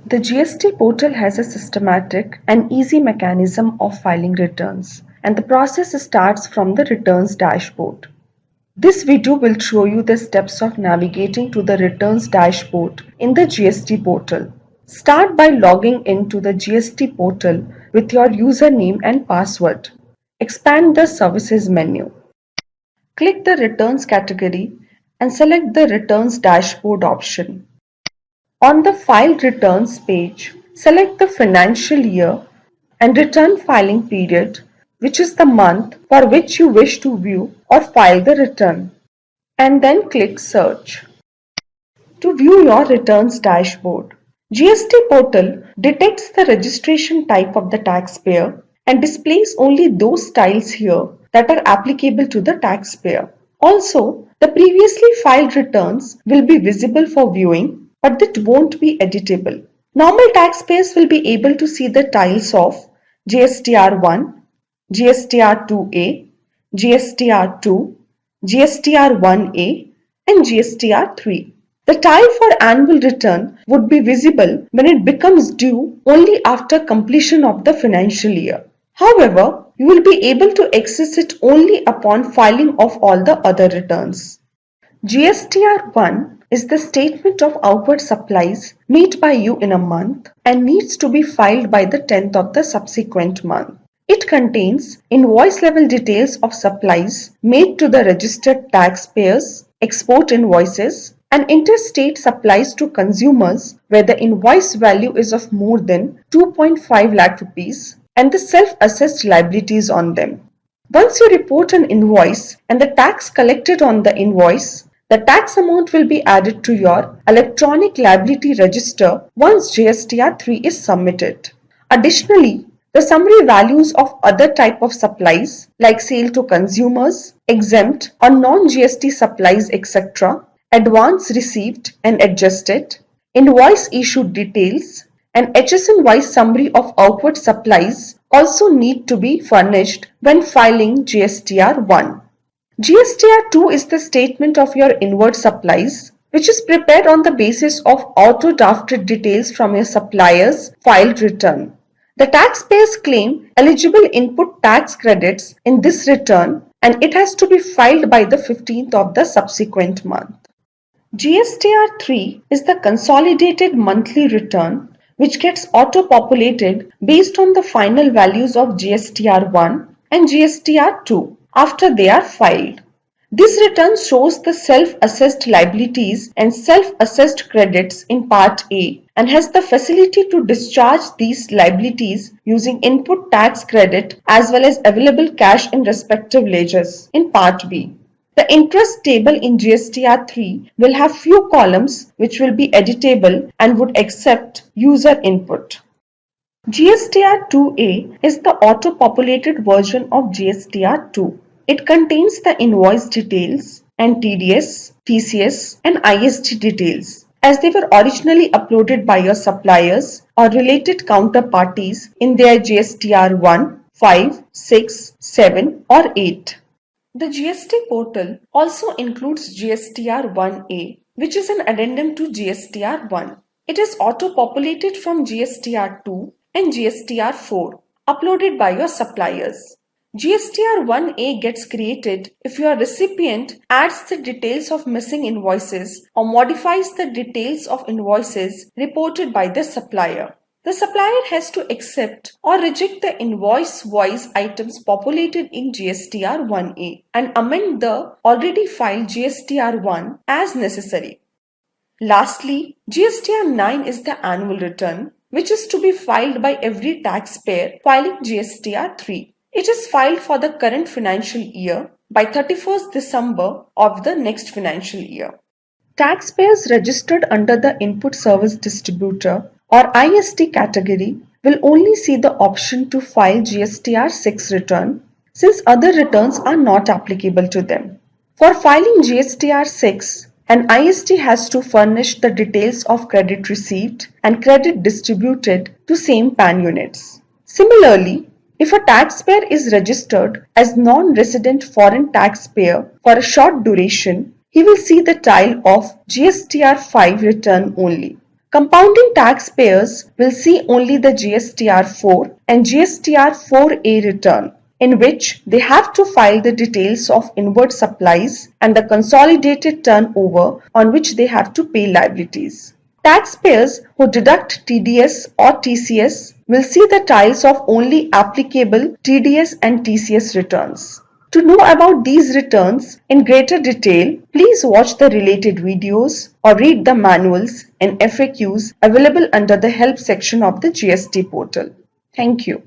The GST portal has a systematic and easy mechanism of filing returns, and the process starts from the returns dashboard. This video will show you the steps of navigating to the returns dashboard in the GST portal. Start by logging into the GST portal with your username and password. Expand the services menu. Click the returns category and select the returns dashboard option. On the File Returns page, select the financial year and return filing period, which is the month for which you wish to view or file the return, and then click Search. To view your returns dashboard, GST portal detects the registration type of the taxpayer and displays only those styles here that are applicable to the taxpayer. Also, the previously filed returns will be visible for viewing, but that won't be editable. Normal taxpayers will be able to see the tiles of GSTR1, GSTR2A, GSTR2, GSTR1A, and GSTR3. The tile for annual return would be visible when it becomes due only after completion of the financial year. However, you will be able to access it only upon filing of all the other returns. GSTR1 is the statement of outward supplies made by you in a month and needs to be filed by the 10th of the subsequent month. It contains invoice level details of supplies made to the registered taxpayers, export invoices, and interstate supplies to consumers where the invoice value is of more than 2.5 lakh rupees and the self-assessed liabilities on them. Once you report an invoice and the tax collected on the invoice, the tax amount will be added to your electronic liability register once GSTR3 is submitted. Additionally, the summary values of other type of supplies like sale to consumers, exempt or non-GST supplies etc., advance received and adjusted, invoice issued details, and HSN-wise summary of outward supplies also need to be furnished when filing GSTR1. GSTR2 is the statement of your inward supplies, which is prepared on the basis of auto-drafted details from your supplier's filed return. The taxpayers claim eligible input tax credits in this return and it has to be filed by the 15th of the subsequent month. GSTR3 is the consolidated monthly return which gets auto-populated based on the final values of GSTR1 and GSTR2 after they are filed. This return shows the self-assessed liabilities and self-assessed credits in Part A and has the facility to discharge these liabilities using input tax credit as well as available cash in respective ledgers in Part B. The interest table in GSTR3 will have few columns which will be editable and would accept user input. GSTR2A is the auto-populated version of GSTR2. It contains the invoice details and TDS, TCS and IST details as they were originally uploaded by your suppliers or related counterparties in their GSTR1, 5, 6, 7 or 8. The GST portal also includes GSTR1A, which is an addendum to GSTR1. It is auto-populated from GSTR2 and GSTR4, uploaded by your suppliers. GSTR1A gets created if your recipient adds the details of missing invoices or modifies the details of invoices reported by the supplier. The supplier has to accept or reject the invoice-wise items populated in GSTR1A and amend the already filed GSTR1 as necessary. Lastly, GSTR9 is the annual return, which is to be filed by every taxpayer filing GSTR3. It is filed for the current financial year by 31st December of the next financial year. Taxpayers registered under the Input Service Distributor or IST category will only see the option to file GSTR6 return since other returns are not applicable to them. For filing GSTR6, an IST has to furnish the details of credit received and credit distributed to same PAN units. Similarly, if a taxpayer is registered as non-resident foreign taxpayer for a short duration, he will see the tile of GSTR5 return only. Compounding taxpayers will see only the GSTR4 and GSTR4A return, in which they have to file the details of inward supplies and the consolidated turnover on which they have to pay liabilities. Taxpayers who deduct TDS or TCS will see the tiles of only applicable TDS and TCS returns. To know about these returns in greater detail, please watch the related videos or read the manuals and FAQs available under the help section of the GST portal. Thank you.